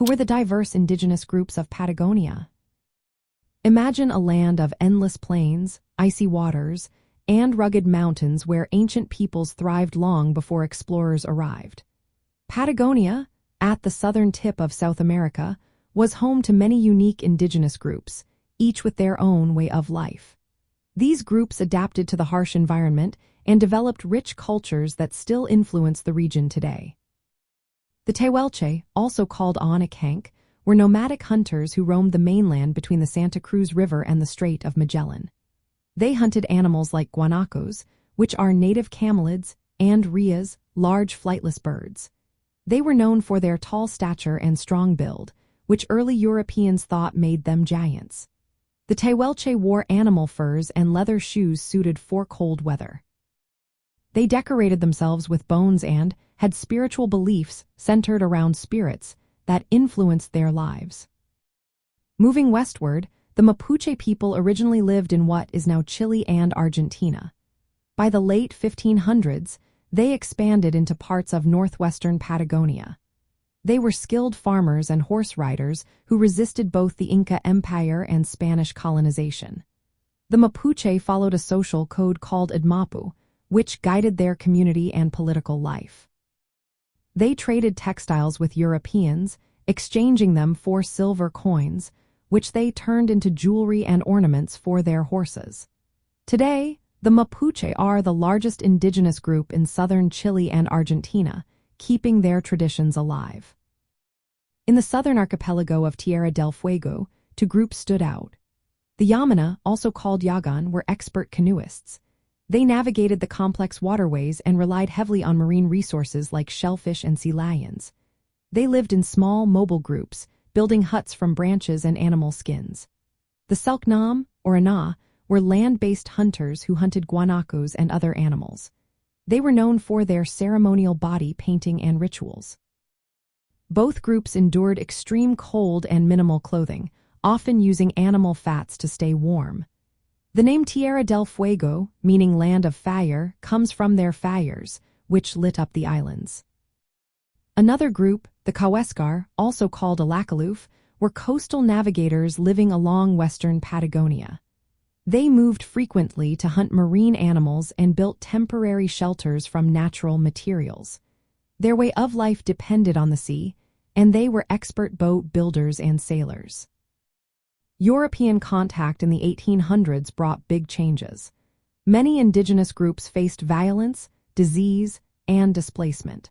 who were the diverse indigenous groups of Patagonia. Imagine a land of endless plains, icy waters, and rugged mountains where ancient peoples thrived long before explorers arrived. Patagonia, at the southern tip of South America, was home to many unique indigenous groups, each with their own way of life. These groups adapted to the harsh environment and developed rich cultures that still influence the region today. The Tehuelche, also called Anakank, were nomadic hunters who roamed the mainland between the Santa Cruz River and the Strait of Magellan. They hunted animals like guanacos, which are native camelids, and rheas, large flightless birds. They were known for their tall stature and strong build, which early Europeans thought made them giants. The Tehuelche wore animal furs and leather shoes suited for cold weather. They decorated themselves with bones and had spiritual beliefs centered around spirits that influenced their lives. Moving westward, the Mapuche people originally lived in what is now Chile and Argentina. By the late 1500s, they expanded into parts of northwestern Patagonia. They were skilled farmers and horse riders who resisted both the Inca Empire and Spanish colonization. The Mapuche followed a social code called Idmapu, which guided their community and political life. They traded textiles with Europeans, exchanging them for silver coins, which they turned into jewelry and ornaments for their horses. Today, the Mapuche are the largest indigenous group in southern Chile and Argentina, keeping their traditions alive. In the southern archipelago of Tierra del Fuego, two groups stood out. The Yamana, also called Yagan, were expert canoeists. They navigated the complex waterways and relied heavily on marine resources like shellfish and sea lions. They lived in small, mobile groups, building huts from branches and animal skins. The Selknam, or Ana, were land-based hunters who hunted guanacos and other animals. They were known for their ceremonial body painting and rituals. Both groups endured extreme cold and minimal clothing, often using animal fats to stay warm. The name Tierra del Fuego, meaning land of fire, comes from their fires, which lit up the islands. Another group, the Kaweskar, also called Alakaluf, were coastal navigators living along western Patagonia. They moved frequently to hunt marine animals and built temporary shelters from natural materials. Their way of life depended on the sea, and they were expert boat builders and sailors. European contact in the 1800s brought big changes. Many indigenous groups faced violence, disease, and displacement.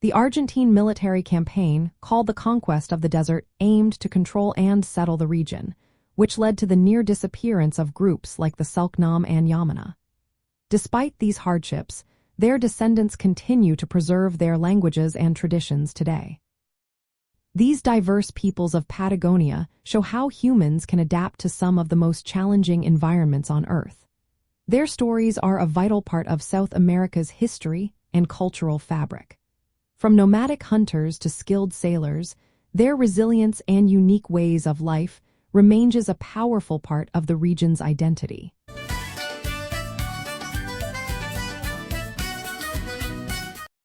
The Argentine military campaign, called the Conquest of the Desert, aimed to control and settle the region, which led to the near disappearance of groups like the Selknam and Yamana. Despite these hardships, their descendants continue to preserve their languages and traditions today. These diverse peoples of Patagonia show how humans can adapt to some of the most challenging environments on Earth. Their stories are a vital part of South America's history and cultural fabric. From nomadic hunters to skilled sailors, their resilience and unique ways of life remains a powerful part of the region's identity.